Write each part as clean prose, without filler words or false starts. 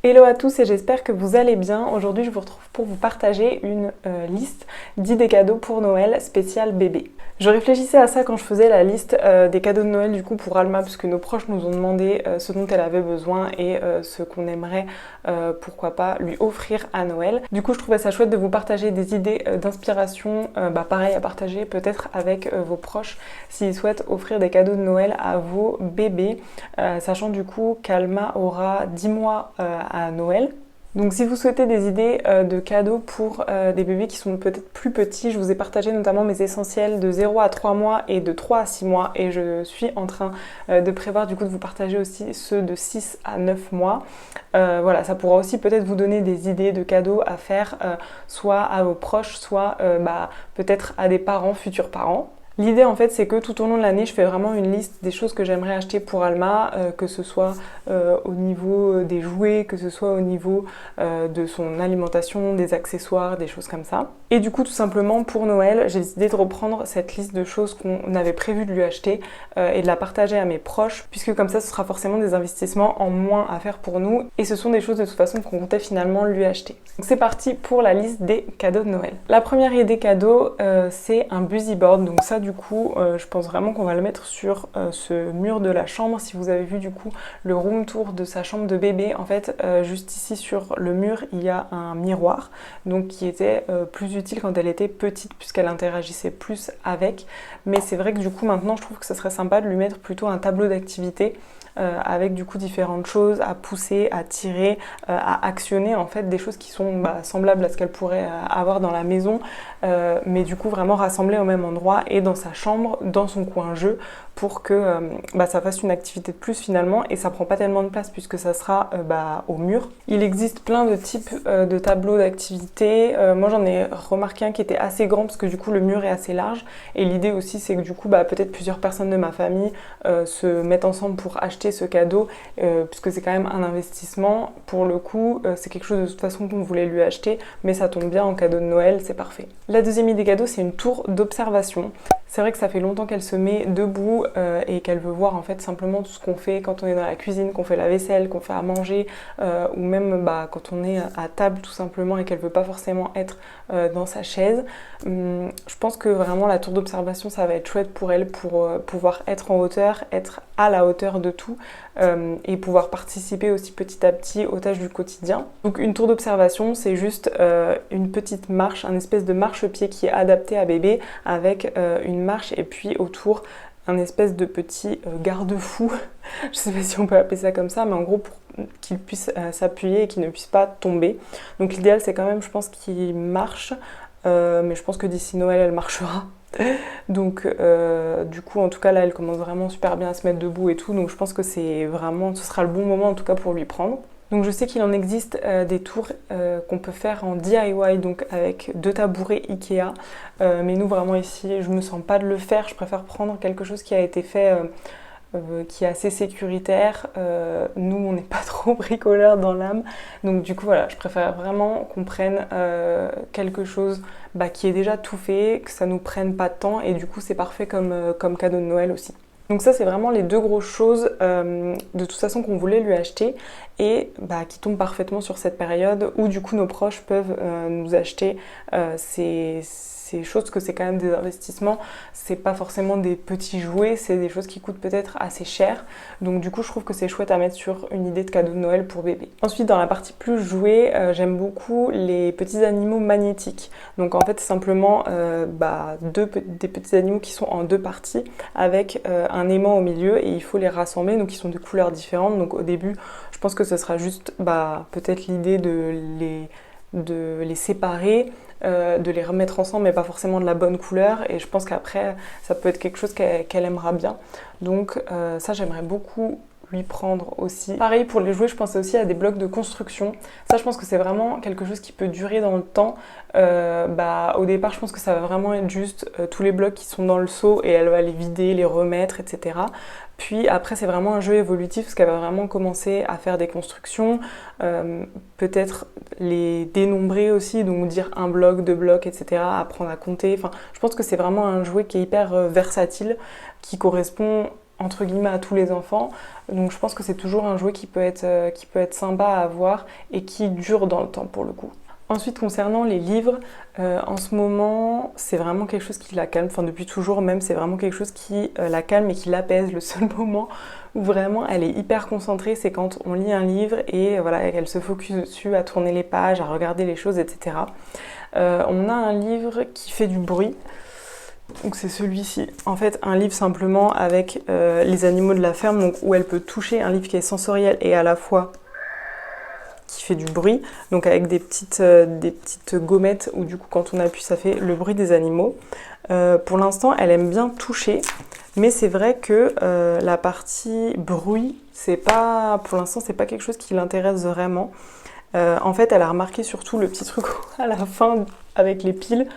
Hello à tous et j'espère que vous allez bien. Aujourd'hui je vous retrouve pour vous partager une liste d'idées cadeaux pour Noël spécial bébé. Je réfléchissais à ça quand je faisais la liste des cadeaux de Noël du coup pour Alma, parce que nos proches nous ont demandé ce dont elle avait besoin et ce qu'on aimerait pourquoi pas lui offrir à Noël. Du coup je trouvais ça chouette de vous partager des idées d'inspiration, pareil à partager peut-être avec vos proches s'ils souhaitent offrir des cadeaux de Noël à vos bébés, sachant du coup qu'Alma aura 10 mois à Noël. Donc si vous souhaitez des idées de cadeaux pour des bébés qui sont peut-être plus petits, je vous ai partagé notamment mes essentiels de 0 à 3 mois et de 3 à 6 mois et je suis en train de prévoir du coup de vous partager aussi ceux de 6 à 9 mois. Voilà, ça pourra aussi peut-être vous donner des idées de cadeaux à faire soit à vos proches, soit peut-être à des parents, futurs parents. L'idée en fait c'est que tout au long de l'année je fais vraiment une liste des choses que j'aimerais acheter pour Alma, que ce soit au niveau des jouets, que ce soit au niveau de son alimentation, des accessoires, des choses comme ça. Et du coup tout simplement pour Noël j'ai décidé de reprendre cette liste de choses qu'on avait prévu de lui acheter et de la partager à mes proches, puisque comme ça ce sera forcément des investissements en moins à faire pour nous et ce sont des choses de toute façon qu'on comptait finalement lui acheter. Donc c'est parti pour la liste des cadeaux de Noël. La première idée cadeau c'est un busy board, donc ça du coup je pense vraiment qu'on va le mettre sur ce mur de la chambre. Si vous avez vu du coup le room tour de sa chambre de bébé, en fait juste ici sur le mur il y a un miroir, donc qui était plus utile quand elle était petite puisqu'elle interagissait plus avec, mais c'est vrai que du coup maintenant je trouve que ça serait sympa de lui mettre plutôt un tableau d'activité avec du coup différentes choses à pousser, à tirer, à actionner, en fait des choses qui sont semblables à ce qu'elle pourrait avoir dans la maison, mais du coup vraiment rassemblées au même endroit et dans sa chambre, dans son coin jeu, pour que ça fasse une activité de plus finalement, et ça prend pas tellement de place puisque ça sera au mur. Il existe plein de types de tableaux d'activité. Moi j'en ai remarqué un qui était assez grand parce que du coup le mur est assez large, et l'idée aussi c'est que du coup peut-être plusieurs personnes de ma famille se mettent ensemble pour acheter ce cadeau, puisque c'est quand même un investissement. Pour le coup c'est quelque chose de toute façon qu'on voulait lui acheter, mais ça tombe bien en cadeau de Noël, c'est parfait. La deuxième idée cadeau c'est une tour d'observation. C'est vrai que ça fait longtemps qu'elle se met debout et qu'elle veut voir en fait simplement tout ce qu'on fait quand on est dans la cuisine, qu'on fait la vaisselle, qu'on fait à manger, ou même quand on est à table tout simplement et qu'elle veut pas forcément être dans sa chaise. Je pense que vraiment la tour d'observation ça va être chouette pour elle, pour pouvoir être en hauteur, être à la hauteur de tout et pouvoir participer aussi petit à petit aux tâches du quotidien. Donc une tour d'observation c'est juste une petite marche, un espèce de marchepied qui est adapté à bébé avec une marche et puis autour un espèce de petit garde-fou, je sais pas si on peut appeler ça comme ça, mais en gros pour qu'il puisse s'appuyer et qu'il ne puisse pas tomber. Donc l'idéal c'est quand même, je pense, qu'il marche, mais je pense que d'ici Noël elle marchera. Donc du coup en tout cas là elle commence vraiment super bien à se mettre debout et tout, donc je pense que ce sera le bon moment en tout cas pour lui prendre. Donc je sais qu'il en existe des tours qu'on peut faire en DIY, donc avec 2 tabourets Ikea, mais nous vraiment ici je me sens pas de le faire, je préfère prendre quelque chose qui a été fait qui est assez sécuritaire. Nous on n'est pas trop bricoleurs dans l'âme, donc du coup voilà, je préfère vraiment qu'on prenne quelque chose qui est déjà tout fait, que ça nous prenne pas de temps, et du coup c'est parfait comme cadeau de Noël aussi. Donc ça c'est vraiment les 2 grosses choses de toute façon qu'on voulait lui acheter et qui tombent parfaitement sur cette période où du coup nos proches peuvent nous acheter ces choses, que c'est quand même des investissements, c'est pas forcément des petits jouets, c'est des choses qui coûtent peut-être assez cher, donc du coup je trouve que c'est chouette à mettre sur une idée de cadeau de Noël pour bébé. Ensuite dans la partie plus jouets, j'aime beaucoup les petits animaux magnétiques, donc en fait c'est simplement des petits animaux qui sont en 2 parties avec un aimant au milieu et il faut les rassembler, donc ils sont de couleurs différentes, donc au début je pense que ce sera juste peut-être l'idée de les séparer, de les remettre ensemble mais pas forcément de la bonne couleur, et je pense qu'après ça peut être quelque chose qu'elle aimera bien, donc ça j'aimerais beaucoup lui prendre aussi. Pareil pour les jouets, je pensais aussi à des blocs de construction. Ça je pense que c'est vraiment quelque chose qui peut durer dans le temps. Au départ je pense que ça va vraiment être juste tous les blocs qui sont dans le seau et elle va les vider, les remettre, etc. Puis après c'est vraiment un jeu évolutif parce qu'elle va vraiment commencer à faire des constructions, peut-être les dénombrer aussi, donc dire 1 bloc, 2 blocs, etc. Apprendre à compter. Enfin, je pense que c'est vraiment un jouet qui est hyper versatile, qui correspond entre guillemets à tous les enfants, donc je pense que c'est toujours un jouet qui peut être sympa à avoir et qui dure dans le temps pour le coup. Ensuite, concernant les livres, en ce moment, c'est vraiment quelque chose qui la calme, enfin depuis toujours même, c'est vraiment quelque chose qui la calme et qui l'apaise. Le seul moment où vraiment elle est hyper concentrée, c'est quand on lit un livre et voilà, elle se focus dessus, à tourner les pages, à regarder les choses, etc. On a un livre qui fait du bruit. Donc c'est celui-ci, en fait un livre simplement avec les animaux de la ferme, donc où elle peut toucher, un livre qui est sensoriel et à la fois qui fait du bruit, donc avec des petites gommettes où du coup quand on appuie ça fait le bruit des animaux. Pour l'instant elle aime bien toucher, mais c'est vrai que la partie bruit, pour l'instant c'est pas quelque chose qui l'intéresse vraiment. En fait elle a remarqué surtout le petit truc à la fin avec les piles,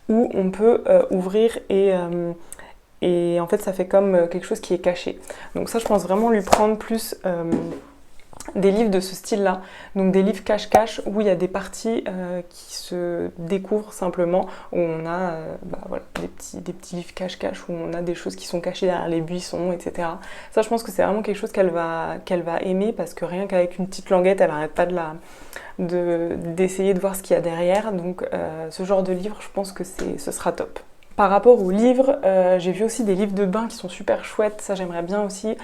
où on peut ouvrir et en fait ça fait comme quelque chose qui est caché. Donc ça je pense vraiment lui prendre plus des livres de ce style-là, donc des livres cache-cache où il y a des parties qui se découvrent simplement, où on a voilà, des petits livres cache-cache où on a des choses qui sont cachées derrière les buissons, etc. Ça je pense que c'est vraiment quelque chose qu'elle va aimer, parce que rien qu'avec une petite languette elle n'arrête pas d'essayer de voir ce qu'il y a derrière, donc ce genre de livre je pense que ce sera top. Par rapport aux livres, j'ai vu aussi des livres de bain qui sont super chouettes, ça j'aimerais bien aussi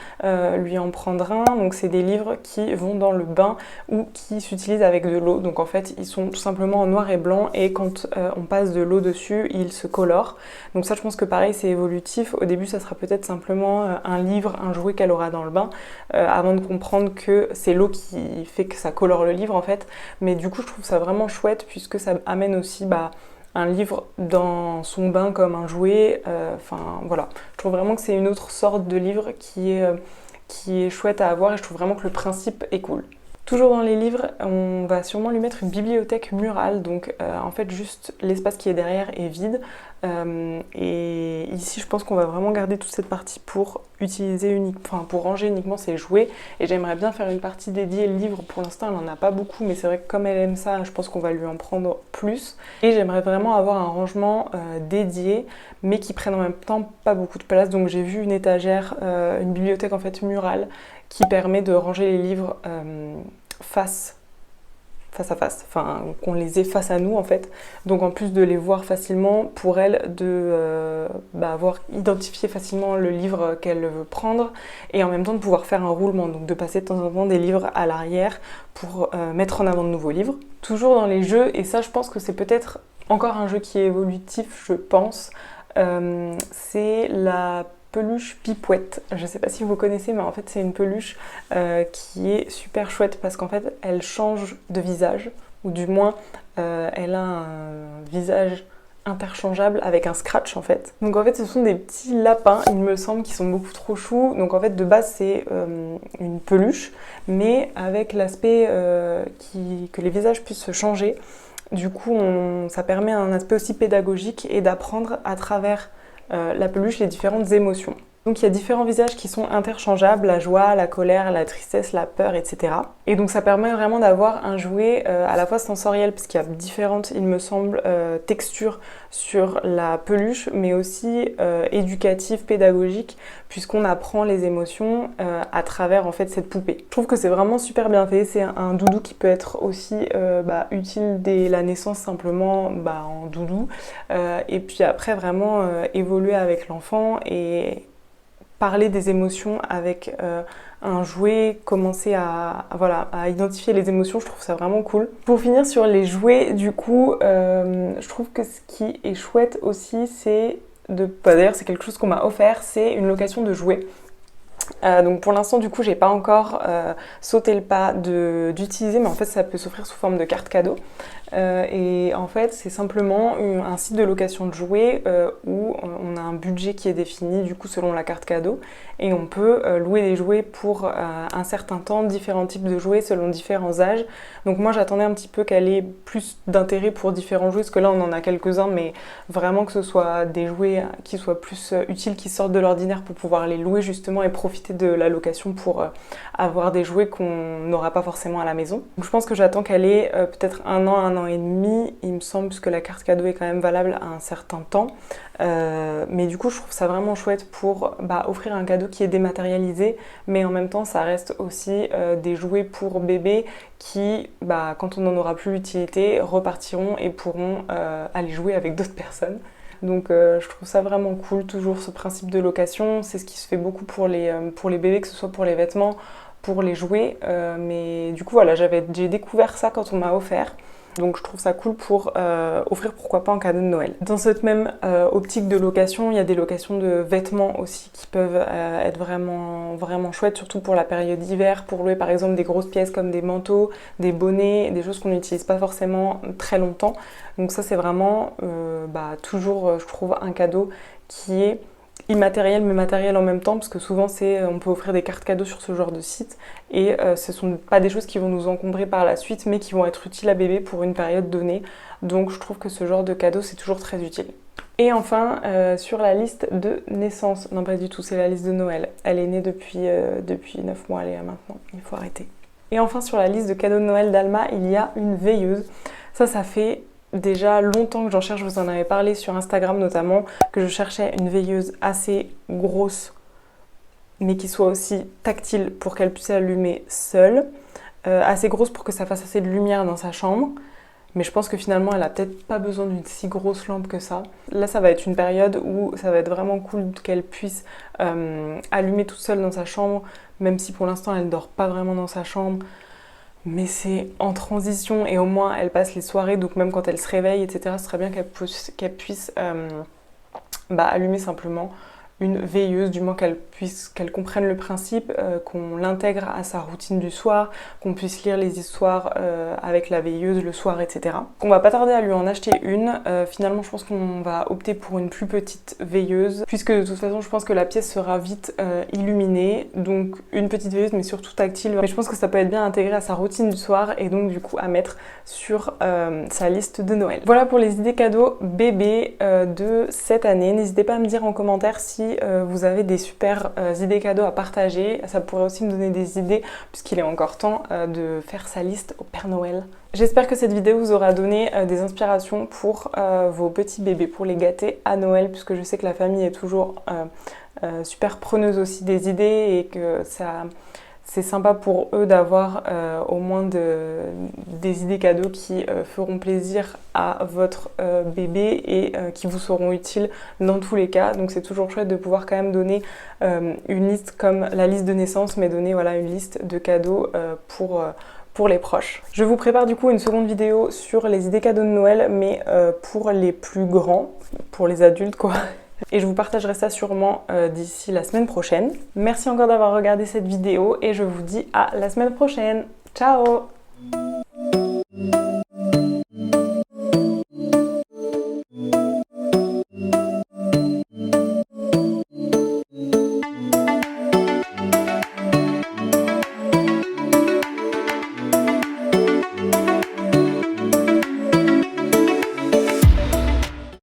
lui en prendre un. Donc c'est des livres qui vont dans le bain ou qui s'utilisent avec de l'eau. Donc en fait ils sont tout simplement en noir et blanc et quand on passe de l'eau dessus, ils se colorent. Donc ça je pense que pareil c'est évolutif. Au début ça sera peut-être simplement un livre, un jouet qu'elle aura dans le bain, avant de comprendre que c'est l'eau qui fait que ça colore le livre en fait. Mais du coup je trouve ça vraiment chouette puisque ça amène aussi un livre dans son bain comme un jouet, enfin voilà. Je trouve vraiment que c'est une autre sorte de livre qui est chouette à avoir et je trouve vraiment que le principe est cool. Toujours dans les livres, on va sûrement lui mettre une bibliothèque murale, donc en fait juste l'espace qui est derrière est vide. Et ici je pense qu'on va vraiment garder toute cette partie pour pour ranger uniquement ses jouets. Et j'aimerais bien faire une partie dédiée livre. Pour l'instant elle n'en a pas beaucoup, mais c'est vrai que comme elle aime ça, je pense qu'on va lui en prendre plus. Et j'aimerais vraiment avoir un rangement dédié, mais qui prenne en même temps pas beaucoup de place. Donc j'ai vu une étagère, une bibliothèque en fait murale, qui permet de ranger les livres face à face, enfin qu'on les ait face à nous en fait. Donc en plus de les voir facilement, pour elle de avoir identifié facilement le livre qu'elle veut prendre et en même temps de pouvoir faire un roulement, donc de passer de temps en temps des livres à l'arrière pour mettre en avant de nouveaux livres. Toujours dans les jeux, et ça je pense que c'est peut-être encore un jeu qui est évolutif, je pense, c'est la peluche Pipouette. Je sais pas si vous connaissez, mais en fait c'est une peluche qui est super chouette parce qu'en fait elle change de visage, ou du moins elle a un visage interchangeable avec un scratch en fait. Donc en fait ce sont des petits lapins, il me semble, qui sont beaucoup trop choux. Donc en fait de base c'est une peluche, mais avec l'aspect que les visages puissent se changer. Du coup ça permet un aspect aussi pédagogique et d'apprendre à travers la peluche les différentes émotions. Donc il y a différents visages qui sont interchangeables, la joie, la colère, la tristesse, la peur, etc. Et donc ça permet vraiment d'avoir un jouet à la fois sensoriel, parce qu'il y a différentes, il me semble, textures sur la peluche, mais aussi éducatif, pédagogique, puisqu'on apprend les émotions à travers en fait cette poupée. Je trouve que c'est vraiment super bien fait, c'est un doudou qui peut être aussi utile dès la naissance simplement en doudou, et puis après vraiment évoluer avec l'enfant et parler des émotions avec un jouet, commencer à identifier les émotions, je trouve ça vraiment cool. Pour finir sur les jouets, du coup, je trouve que ce qui est chouette aussi, c'est d'ailleurs c'est quelque chose qu'on m'a offert, c'est une location de jouets. Donc pour l'instant du coup j'ai pas encore sauté le pas d'utiliser, mais en fait ça peut s'offrir sous forme de carte cadeau. Et en fait c'est simplement un site de location de jouets où on a un budget qui est défini du coup selon la carte cadeau, et on peut louer des jouets pour un certain temps, différents types de jouets selon différents âges. Donc moi j'attendais un petit peu qu'elle ait plus d'intérêt pour différents jouets, parce que là on en a quelques-uns, mais vraiment que ce soit des jouets qui soient plus utiles, qui sortent de l'ordinaire pour pouvoir les louer justement et profiter profiter de la location pour avoir des jouets qu'on n'aura pas forcément à la maison. Donc je pense que j'attends qu'elle ait peut-être un an et demi, il me semble, puisque la carte cadeau est quand même valable à un certain temps. Mais du coup je trouve ça vraiment chouette pour offrir un cadeau qui est dématérialisé, mais en même temps ça reste aussi des jouets pour bébés qui, quand on n'en aura plus l'utilité, repartiront et pourront aller jouer avec d'autres personnes. Donc je trouve ça vraiment cool, toujours ce principe de location. C'est ce qui se fait beaucoup pour les bébés, que ce soit pour les vêtements, pour les jouets. Mais du coup voilà, j'ai découvert ça quand on m'a offert. Donc je trouve ça cool pour offrir pourquoi pas en cadeau de Noël. Dans cette même optique de location, il y a des locations de vêtements aussi qui peuvent être vraiment, vraiment chouettes, surtout pour la période d'hiver, pour louer par exemple des grosses pièces comme des manteaux, des bonnets, des choses qu'on n'utilise pas forcément très longtemps. Donc ça c'est vraiment toujours je trouve un cadeau qui est immatériel mais matériel en même temps, parce que souvent on peut offrir des cartes cadeaux sur ce genre de site et ce ne sont pas des choses qui vont nous encombrer par la suite mais qui vont être utiles à bébé pour une période donnée. Donc je trouve que ce genre de cadeau c'est toujours très utile. Et enfin sur la liste de naissance, non pas du tout, c'est la liste de Noël. Elle est née depuis 9 mois, elle est là maintenant, il faut arrêter. Et enfin sur la liste de cadeaux de Noël d'Alma, il y a une veilleuse. Ça fait déjà longtemps que j'en cherche, je vous en avais parlé sur Instagram notamment, que je cherchais une veilleuse assez grosse, mais qui soit aussi tactile pour qu'elle puisse allumer seule, assez grosse pour que ça fasse assez de lumière dans sa chambre, mais je pense que finalement elle a peut-être pas besoin d'une si grosse lampe que ça. Là ça va être une période où ça va être vraiment cool qu'elle puisse allumer toute seule dans sa chambre, même si pour l'instant elle dort pas vraiment dans sa chambre. Mais c'est en transition et au moins elle passe les soirées, donc même quand elle se réveille, etc., ce serait bien qu'elle puisse allumer simplement une veilleuse, du moins qu'elle comprenne le principe, qu'on l'intègre à sa routine du soir, qu'on puisse lire les histoires avec la veilleuse le soir, etc. On va pas tarder à lui en acheter une. Finalement, je pense qu'on va opter pour une plus petite veilleuse, puisque de toute façon, je pense que la pièce sera vite illuminée. Donc une petite veilleuse, mais surtout tactile. Mais je pense que ça peut être bien intégré à sa routine du soir et donc du coup à mettre sur sa liste de Noël. Voilà pour les idées cadeaux bébés de cette année. N'hésitez pas à me dire en commentaire si vous avez des super idées cadeaux à partager. Ça pourrait aussi me donner des idées puisqu'il est encore temps de faire sa liste au Père Noël. J'espère que cette vidéo vous aura donné des inspirations pour vos petits bébés, pour les gâter à Noël, puisque je sais que la famille est toujours super preneuse aussi des idées et que c'est sympa pour eux d'avoir au moins des idées cadeaux qui feront plaisir à votre bébé et qui vous seront utiles dans tous les cas. Donc c'est toujours chouette de pouvoir quand même donner une liste comme la liste de naissance, mais donner une liste de cadeaux pour les proches. Je vous prépare du coup une seconde vidéo sur les idées cadeaux de Noël, mais pour les plus grands, pour les adultes quoi. Et je vous partagerai ça sûrement d'ici la semaine prochaine. Merci encore d'avoir regardé cette vidéo et je vous dis à la semaine prochaine. Ciao!